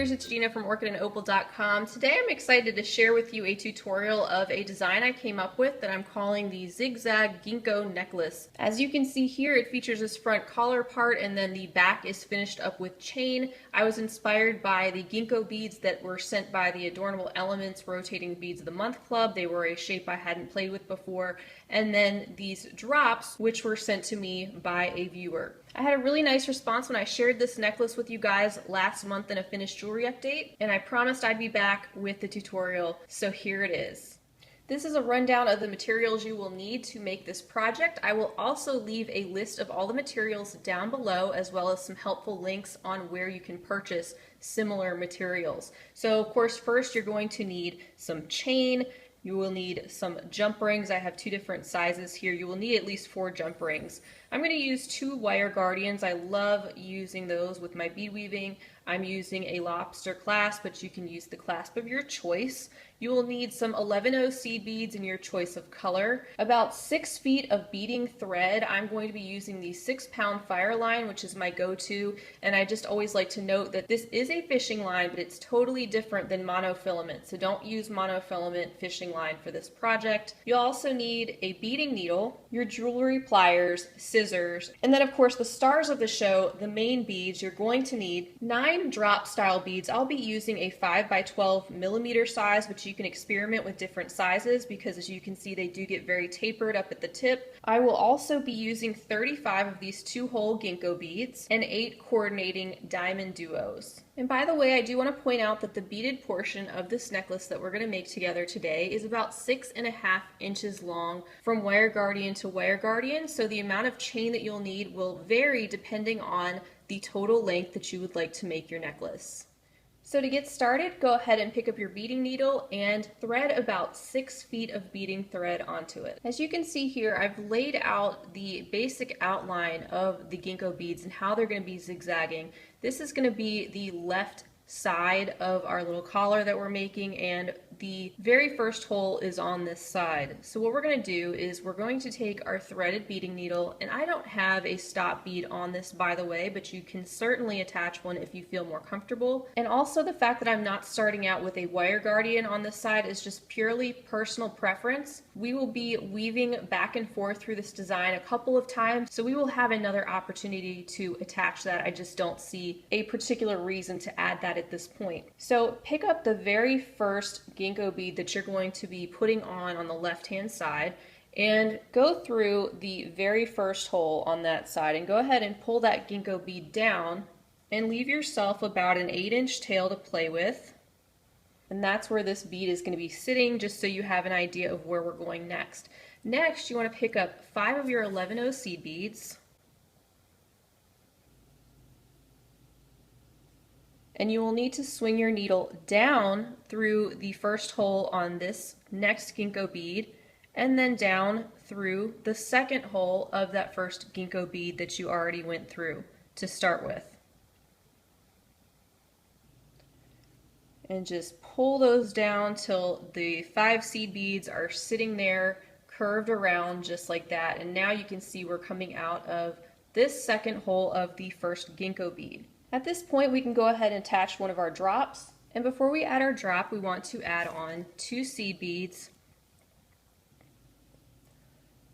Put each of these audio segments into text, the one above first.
viewers, it's Gina from orchidandopal.com. Today I'm excited to share with you a tutorial of a design I came up with that I'm calling the Zigzag Ginko necklace. As you can see here, it features this front collar part and then the back is finished up with chain. I was inspired by the Ginko beads that were sent by the Adornable Elements Rotating Beads of the Month Club. They were a shape I hadn't played with before. And then these drops, which were sent to me by a viewer. I had a really nice response when I shared this necklace with you guys last month in a finished jewelry update, and I promised I'd be back with the tutorial, so here it is. This is a rundown of the materials you will need to make this project. I will also leave a list of all the materials down below, as well as some helpful links on where you can purchase similar materials. So of course, first you're going to need some chain. You will need some jump rings. I have two different sizes here. You will need at least 4 jump rings. I'm going to use 2 wire guardians. I love using those with my bead weaving. I'm using a Lobster clasp, but you can use the clasp of your choice. You will need some 11/0 seed beads in your choice of color. About 6 feet of beading thread. I'm going to be using the 6-pound Fireline, which is my go-to, and I just always like to note that this is a fishing line, but it's totally different than monofilament, so don't use monofilament fishing line for this project. You'll also need a beading needle, your jewelry pliers, scissors, and then of course the stars of the show, the main beads. You're going to need 9 drop style beads. I'll be using a 5x12 millimeter size, which you can experiment with different sizes because as you can see they do get very tapered up at the tip. I will also be using 35 of these 2-hole Ginko beads and 8 coordinating DiamonDuos. And by the way, I do want to point out that the beaded portion of this necklace that we're going to make together today is about 6.5 inches long from wire guardian to wire guardian, so the amount of chain that you'll need will vary depending on the total length that you would like to make your necklace. So to get started, go ahead and pick up your beading needle and thread about 6 feet of beading thread onto it. As you can see here, I've laid out the basic outline of the Ginko beads and how they're going to be zigzagging. This is going to be the left side of our little collar that we're making, and the very first hole is on this side. So what we're going to do is we're going to take our threaded beading needle, and I don't have a stop bead on this, by the way, but you can certainly attach one if you feel more comfortable. And also the fact that I'm not starting out with a wire guardian on this side is just purely personal preference. We will be weaving back and forth through this design a couple of times, so we will have another opportunity to attach that. I just don't see a particular reason to add that at this point. So pick up the very first Ginko bead that you're going to be putting on the left hand side and go through the very first hole on that side and go ahead and pull that Ginko bead down and leave yourself about an 8-inch tail to play with, and that's where this bead is going to be sitting, just so you have an idea of where we're going next. Next, you want to pick up 5 of your 11/0 seed beads, and you will need to swing your needle down through the first hole on this next Ginko bead and then down through the second hole of that first Ginko bead that you already went through to start with. And just pull those down till the 5 seed beads are sitting there curved around just like that. And now you can see we're coming out of this second hole of the first Ginko bead. At this point, we can go ahead and attach one of our drops. And before we add our drop, we want to add on 2 seed beads.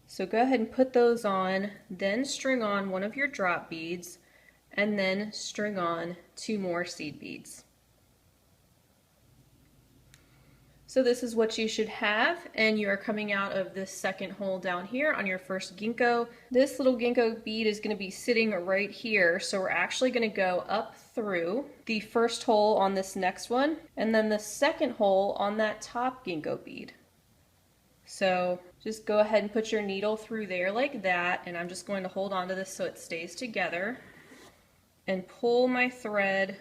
So go ahead and put those on, then string on one of your drop beads, and then string on 2 more seed beads. So this is what you should have, and you are coming out of this second hole down here on your first Ginko. This little Ginko bead is going to be sitting right here, so we're actually going to go up through the first hole on this next one, and then the second hole on that top Ginko bead. So just go ahead and put your needle through there like that, and I'm just going to hold on to this so it stays together, and pull my thread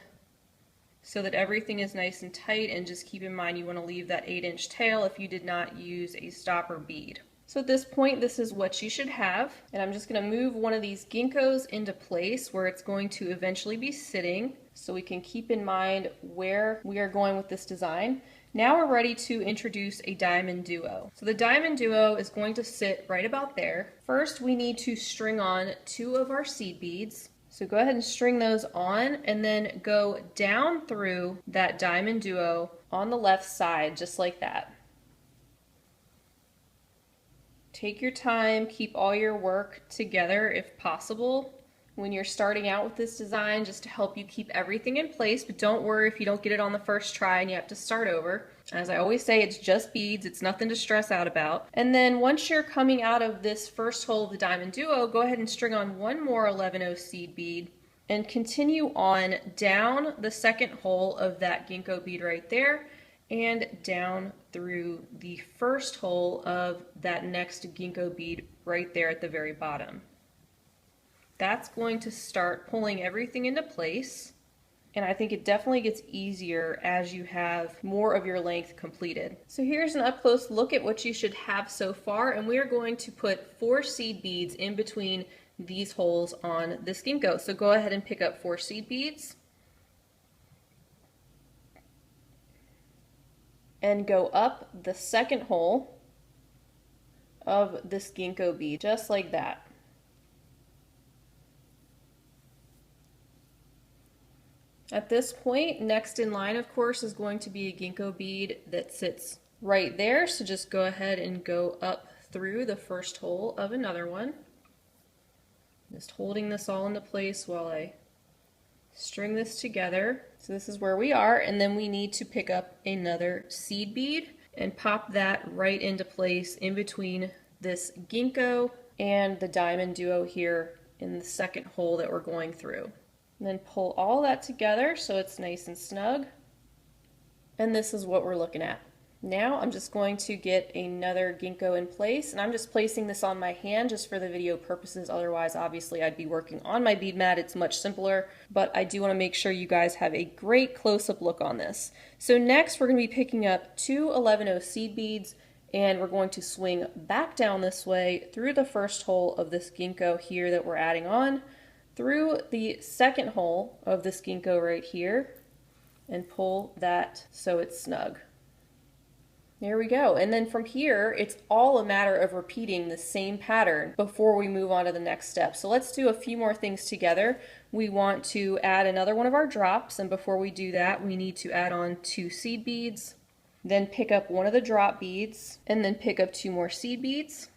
so that everything is nice and tight, and just keep in mind you want to leave that 8-inch tail if you did not use a stopper bead. So at this point, this is what you should have, and I'm just going to move one of these Ginkos into place where it's going to eventually be sitting so we can keep in mind where we are going with this design. Now we're ready to introduce a DiamonDuo. So the DiamonDuo is going to sit right about there. First, we need to string on 2 of our seed beads. So go ahead and string those on and then go down through that DiamonDuo on the left side, just like that. Take your time, keep all your work together if possible when you're starting out with this design, just to help you keep everything in place. But don't worry if you don't get it on the first try and you have to start over. As I always say, it's just beads, it's nothing to stress out about. And then once you're coming out of this first hole of the DiamonDuo, go ahead and string on one more 11/0 seed bead and continue on down the second hole of that Ginko bead right there and down through the first hole of that next Ginko bead right there at the very bottom. That's going to start pulling everything into place, and I think it definitely gets easier as you have more of your length completed. So here's an up close look at what you should have so far, and we are going to put 4 seed beads in between these holes on this Ginko. So go ahead and pick up 4 seed beads and go up the second hole of this Ginko bead, just like that. At this point, next in line, of course, is going to be a Ginko bead that sits right there. So just go ahead and go up through the first hole of another one. Just holding this all into place while I string this together. So this is where we are, and then we need to pick up another seed bead and pop that right into place in between this Ginko and the DiamonDuo here in the second hole that we're going through. And then pull all that together so it's nice and snug. And this is what we're looking at. Now I'm just going to get another Ginko in place, and I'm just placing this on my hand just for the video purposes. Otherwise, obviously, I'd be working on my bead mat. It's much simpler, but I do want to make sure you guys have a great close-up look on this. So next, we're going to be picking up 2 11/0 seed beads, and we're going to swing back down this way through the first hole of this Ginko here that we're adding on, through the second hole of this Ginko right here, and pull that so it's snug. There we go. And then from here, it's all a matter of repeating the same pattern before we move on to the next step. So let's do a few more things together. We want to add another one of our drops, and before we do that, we need to add on 2 seed beads, then pick up one of the drop beads, and then pick up 2 more seed beads,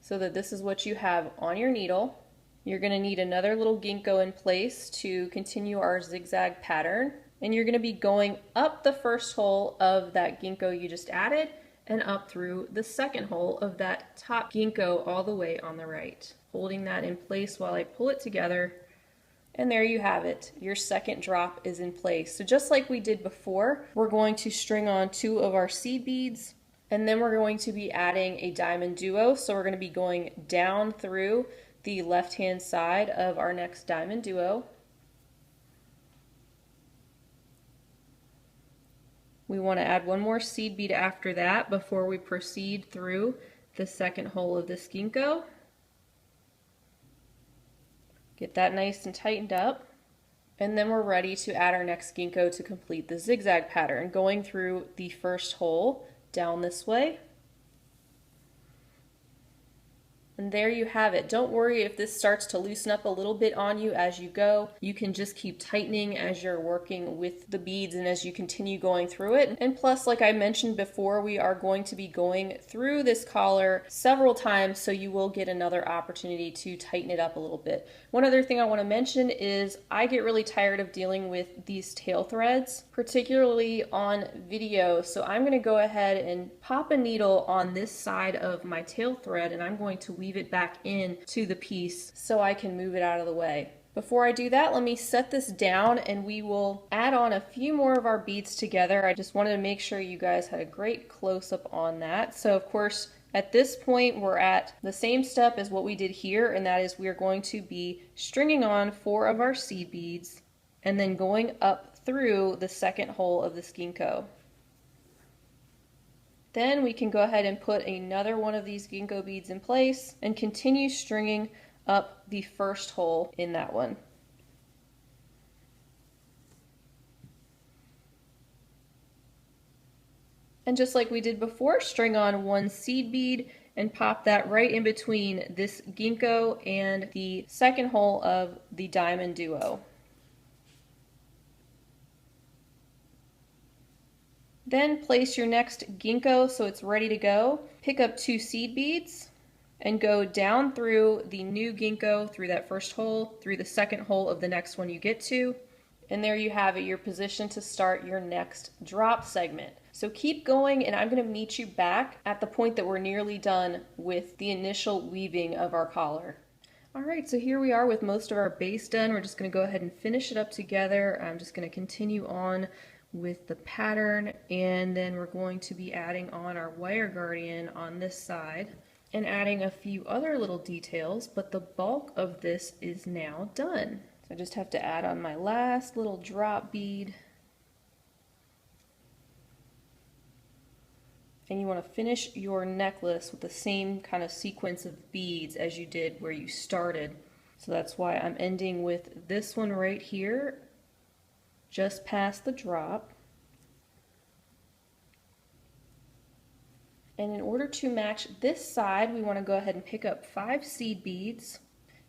so that this is what you have on your needle. You're going to need another little Ginko in place to continue our zigzag pattern. And you're going to be going up the first hole of that Ginko you just added and up through the second hole of that top Ginko all the way on the right. Holding that in place while I pull it together. And there you have it. Your second drop is in place. So just like we did before, we're going to string on 2 of our seed beads, and then we're going to be adding a DiamonDuo. So we're going to be going down through the left-hand side of our next DiamonDuo. We want to add one more seed bead after that before we proceed through the second hole of this Ginko. Get that nice and tightened up. And then we're ready to add our next Ginko to complete the zigzag pattern, going through the first hole down this way. And there you have it. Don't worry if this starts to loosen up a little bit on you as you go. You can just keep tightening as you're working with the beads and as you continue going through it. And plus, like I mentioned before, we are going to be going through this collar several times, so you will get another opportunity to tighten it up a little bit. One other thing I want to mention is I get really tired of dealing with these tail threads, particularly on video. So I'm going to go ahead and pop a needle on this side of my tail thread, and I'm going to weave it back in to the piece so I can move it out of the way. Before I do that, let me set this down and we will add on a few more of our beads together. I just wanted to make sure you guys had a great close-up on that. So of course, at this point, we're at the same step as what we did here, and that is we are going to be stringing on 4 of our seed beads and then going up through the second hole of this Ginko. Then we can go ahead and put another one of these Ginko beads in place and continue stringing up the first hole in that one. And just like we did before, string on 1 seed bead and pop that right in between this Ginko and the second hole of the DiamonDuo. Then place your next Ginko so it's ready to go. Pick up 2 seed beads and go down through the new Ginko, through that first hole, through the second hole of the next one you get to. And there you have it, you're positioned to start your next drop segment. So keep going, and I'm going to meet you back at the point that we're nearly done with the initial weaving of our collar. Alright, so here we are with most of our base done. We're just going to go ahead and finish it up together. I'm just going to continue on with the pattern, and then we're going to be adding on our wire guardian on this side and adding a few other little details, but the bulk of this is now done. So I just have to add on my last little drop bead. And you want to finish your necklace with the same kind of sequence of beads as you did where you started. So that's why I'm ending with this one right here, just past the drop. And in order to match this side, we want to go ahead and pick up 5 seed beads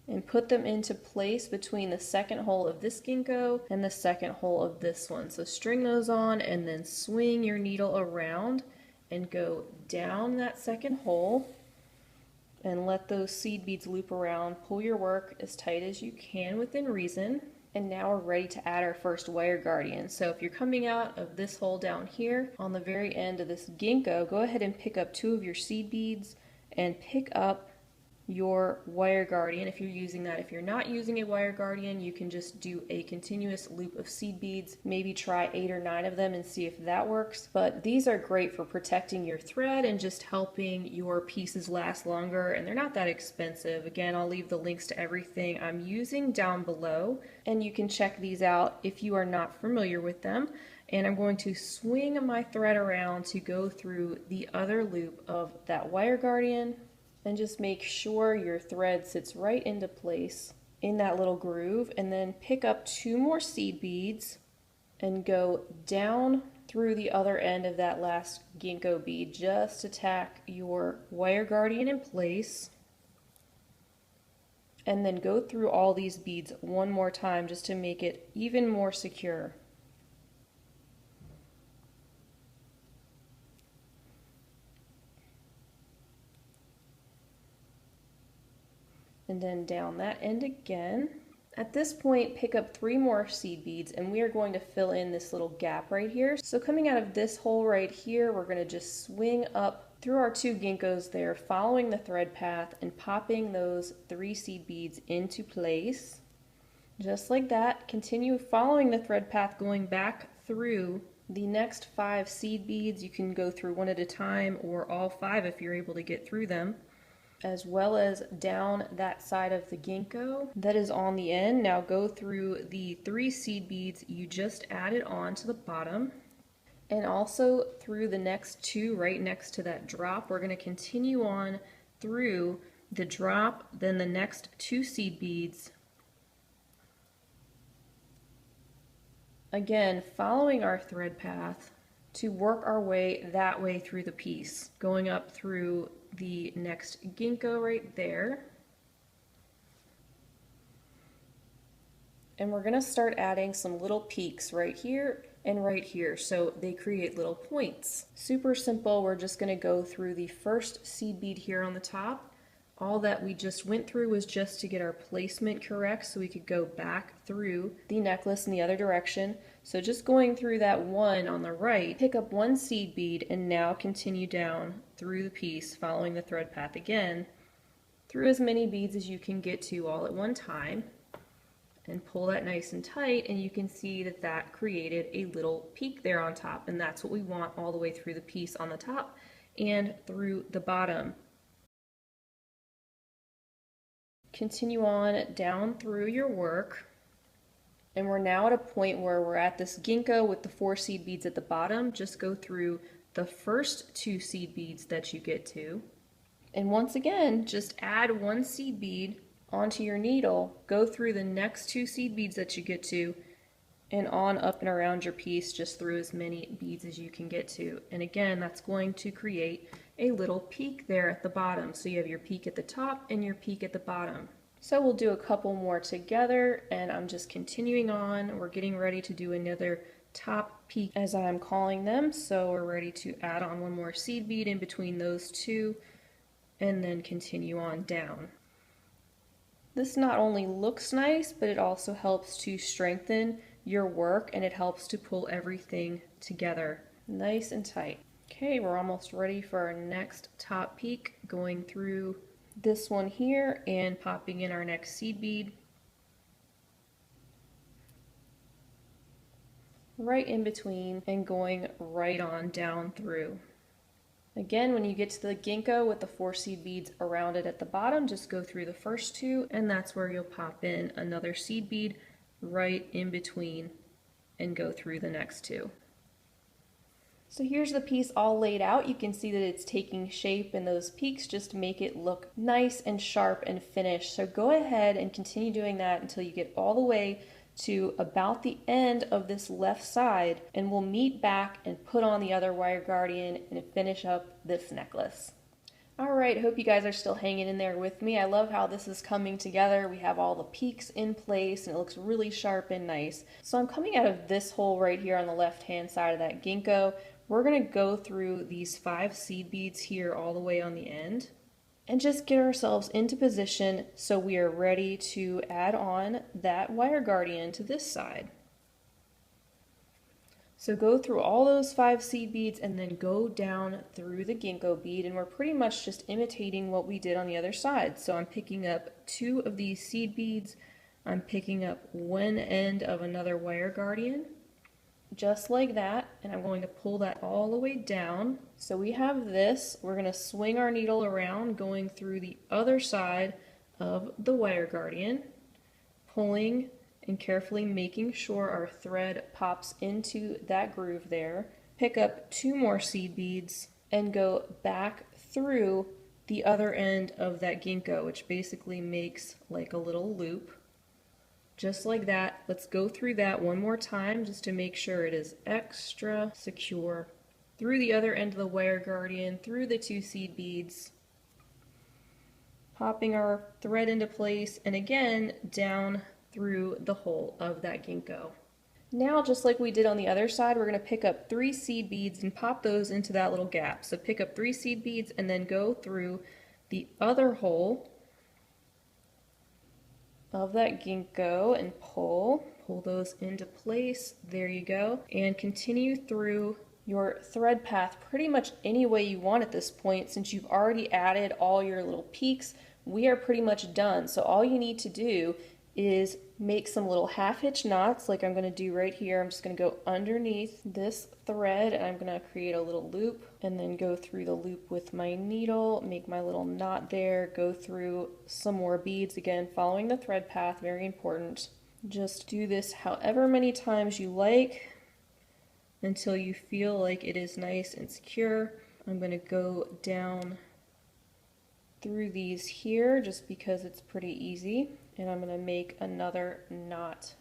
and put them into place between the second hole of this Ginko and the second hole of this one. So string those on and then swing your needle around and go down that second hole and let those seed beads loop around. Pull your work as tight as you can within reason. And now we're ready to add our first wire guardian. So if you're coming out of this hole down here, on the very end of this Ginko, go ahead and pick up 2 of your seed beads and pick up your wire guardian if you're using that. If you're not using a wire guardian, you can just do a continuous loop of seed beads. Maybe try 8 or 9 of them and see if that works. But these are great for protecting your thread and just helping your pieces last longer, and they're not that expensive. Again, I'll leave the links to everything I'm using down below, and you can check these out if you are not familiar with them. And I'm going to swing my thread around to go through the other loop of that wire guardian. And just make sure your thread sits right into place in that little groove, and then pick up 2 more seed beads and go down through the other end of that last Ginko bead just to tack your wire guardian in place, and then go through all these beads one more time just to make it even more secure. And then down that end again. At this point, pick up 3 more seed beads, and we are going to fill in this little gap right here. So coming out of this hole right here, we're going to just swing up through our 2 Ginkos there, following the thread path and popping those 3 seed beads into place. Just like that. Continue following the thread path, going back through the next 5 seed beads. You can go through one at a time or all 5 if you're able to get through them, as well as down that side of the Ginko that is on the end. Now go through the 3 seed beads you just added on to the bottom, and also through the next 2 right next to that drop. We're going to continue on through the drop, then the next 2 seed beads. Again, following our thread path to work our way that way through the piece, going up through the next Ginko right there. And we're going to start adding some little peaks right here and right here, so they create little points. Super simple. We're just going to go through the first seed bead here on the top. All that we just went through was just to get our placement correct so we could go back through the necklace in the other direction. So just going through that one on the right, pick up 1 seed bead and now continue down through the piece, following the thread path again, through as many beads as you can get to all at one time, and pull that nice and tight, and you can see that that created a little peak there on top, and that's what we want all the way through the piece on the top and through the bottom. Continue on down through your work, and we're now at a point where we're at this Ginko with the 4 seed beads at the bottom. Just go through the first 2 seed beads that you get to, and once again just add 1 seed bead onto your needle, go through the next 2 seed beads that you get to, and on up and around your piece just through as many beads as you can get to. And again, that's going to create a little peak there at the bottom. So you have your peak at the top and your peak at the bottom. So we'll do a couple more together, and I'm just continuing on. We're getting ready to do another top peak, as I'm calling them. So we're ready to add on one more seed bead in between those two and then continue on down. This not only looks nice, but it also helps to strengthen your work, and it helps to pull everything together nice and tight. Okay, we're almost ready for our next top peak, going through this one here and popping in our next seed bead right in between and going right on down through. Again, when you get to the Ginko with the 4 seed beads around it at the bottom, just go through the first 2, and that's where you'll pop in another seed bead right in between and go through the next 2. So here's the piece all laid out. You can see that it's taking shape, and those peaks just make it look nice and sharp and finished. So go ahead and continue doing that until you get all the way to about the end of this left side, and we'll meet back and put on the other wire guardian and finish up this necklace. Alright, hope you guys are still hanging in there with me. I love how this is coming together. We have all the peaks in place and it looks really sharp and nice. So I'm coming out of this hole right here on the left hand side of that Ginko. We're going to go through these 5 seed beads here all the way on the end and just get ourselves into position so we are ready to add on that wire guardian to this side. So go through all those 5 seed beads and then go down through the Ginko bead, and we're pretty much just imitating what we did on the other side. So I'm picking up 2 of these seed beads, I'm picking up one end of another wire guardian, just like that, and I'm going to pull that all the way down. So we have this, we're going to swing our needle around going through the other side of the wire guardian, pulling and carefully making sure our thread pops into that groove there. Pick up 2 more seed beads and go back through the other end of that Ginko, which basically makes like a little loop. Just like that. Let's go through that one more time just to make sure it is extra secure. Through the other end of the wire guardian, through the 2 seed beads, popping our thread into place, and again down through the hole of that Ginko. Now, just like we did on the other side, we're going to pick up 3 seed beads and pop those into that little gap. So pick up 3 seed beads and then go through the other hole of that Ginko and pull those into place. There you go. And continue through your thread path pretty much any way you want at this point. Since you've already added all your little peaks, we are pretty much done. So all you need to do is make some little half hitch knots like I'm going to do right here. I'm just going to go underneath this thread and I'm going to create a little loop and then go through the loop with my needle, make my little knot there, go through some more beads, again following the thread path, very important. Just do this however many times you like until you feel like it is nice and secure. I'm going to go down through these here just because it's pretty easy. And I'm going to make another knot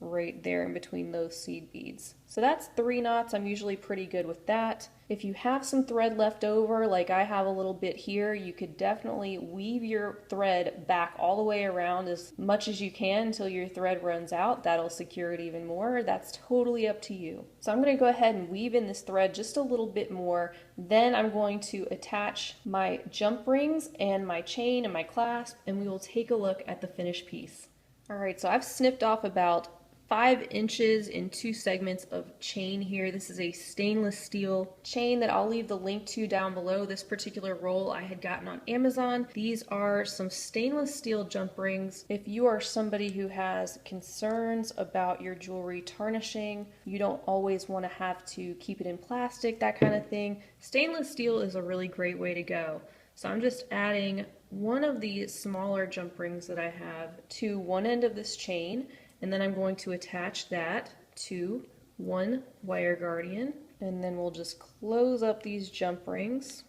right there in between those seed beads. So that's 3 knots. I'm usually pretty good with that. If you have some thread left over, like I have a little bit here, you could definitely weave your thread back all the way around as much as you can until your thread runs out. That'll secure it even more. That's totally up to you. So I'm going to go ahead and weave in this thread just a little bit more. Then I'm going to attach my jump rings and my chain and my clasp, and we will take a look at the finished piece. Alright, so I've snipped off about 5 inches in 2 segments of chain here. This is a stainless steel chain that I'll leave the link to down below. This particular roll I had gotten on Amazon. These are some stainless steel jump rings. If you are somebody who has concerns about your jewelry tarnishing, you don't always want to have to keep it in plastic, that kind of thing, stainless steel is a really great way to go. So I'm just adding one of the smaller jump rings that I have to one end of this chain, and then I'm going to attach that to one wire guardian, and then we'll just close up these jump rings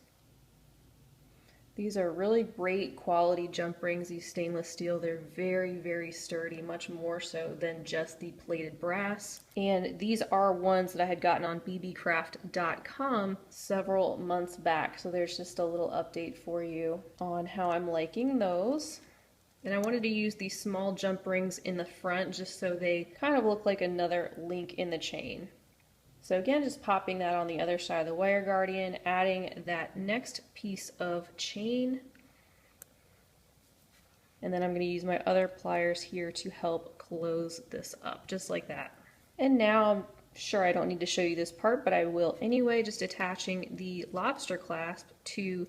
These are really great quality jump rings, these stainless steel. They're very, very sturdy, much more so than just the plated brass. And these are ones that I had gotten on bbcraft.com several months back. So there's just a little update for you on how I'm liking those. And I wanted to use these small jump rings in the front just so they kind of look like another link in the chain. So again, just popping that on the other side of the wire guardian, adding that next piece of chain. And then I'm going to use my other pliers here to help close this up, just like that. And now I'm sure I don't need to show you this part, but I will anyway, just attaching the lobster clasp to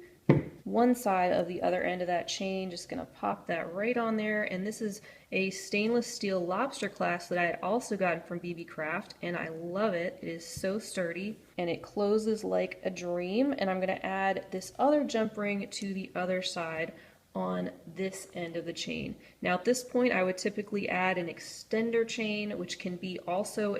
one side of the other end of that chain. Just going to pop that right on there. And this is a stainless steel lobster clasp that I had also gotten from BB Craft, and I love it. It is so sturdy and it closes like a dream. And I'm going to add this other jump ring to the other side on this end of the chain. Now at this point I would typically add an extender chain, which can be also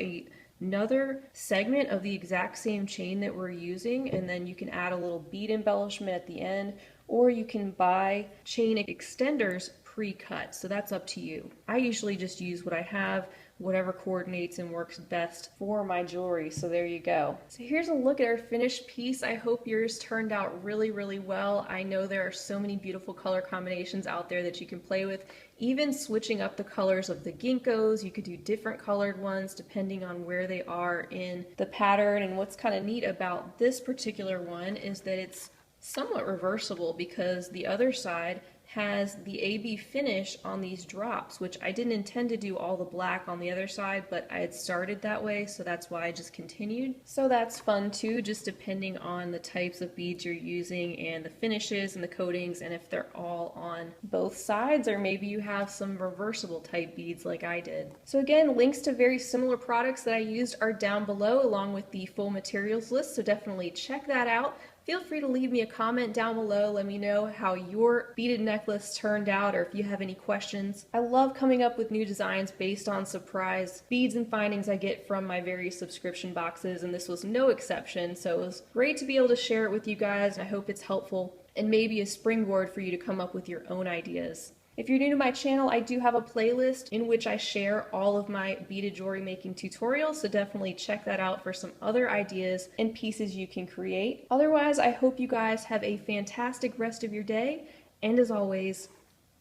another segment of the exact same chain that we're using, and then you can add a little bead embellishment at the end, or you can buy chain extenders pre-cut, so that's up to you. I usually just use what I have, whatever coordinates and works best for my jewelry, so there you go. So here's a look at our finished piece. I hope yours turned out really, really well. I know there are so many beautiful color combinations out there that you can play with, even switching up the colors of the Ginkgos. You could do different colored ones depending on where they are in the pattern. And what's kind of neat about this particular one is that it's somewhat reversible, because the other side has the AB finish on these drops, which I didn't intend to do all the black on the other side, but I had started that way, so that's why I just continued. So that's fun too, just depending on the types of beads you're using and the finishes and the coatings, and if they're all on both sides, or maybe you have some reversible type beads like I did. So again, links to very similar products that I used are down below, along with the full materials list, so definitely check that out. Feel free to leave me a comment down below. Let me know how your beaded necklace turned out, or if you have any questions. I love coming up with new designs based on surprise beads and findings I get from my various subscription boxes, and this was no exception. So it was great to be able to share it with you guys, and I hope it's helpful and maybe a springboard for you to come up with your own ideas. If you're new to my channel, I do have a playlist in which I share all of my beaded jewelry making tutorials, so definitely check that out for some other ideas and pieces you can create. Otherwise, I hope you guys have a fantastic rest of your day, and as always,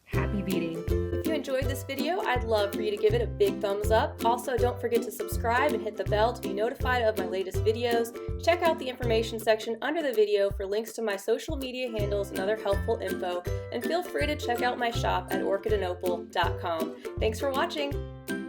happy beading. If you enjoyed this video, I'd love for you to give it a big thumbs up. Also, don't forget to subscribe and hit the bell to be notified of my latest videos. Check out the information section under the video for links to my social media handles and other helpful info, and feel free to check out my shop at orchidandopal.com. Thanks for watching!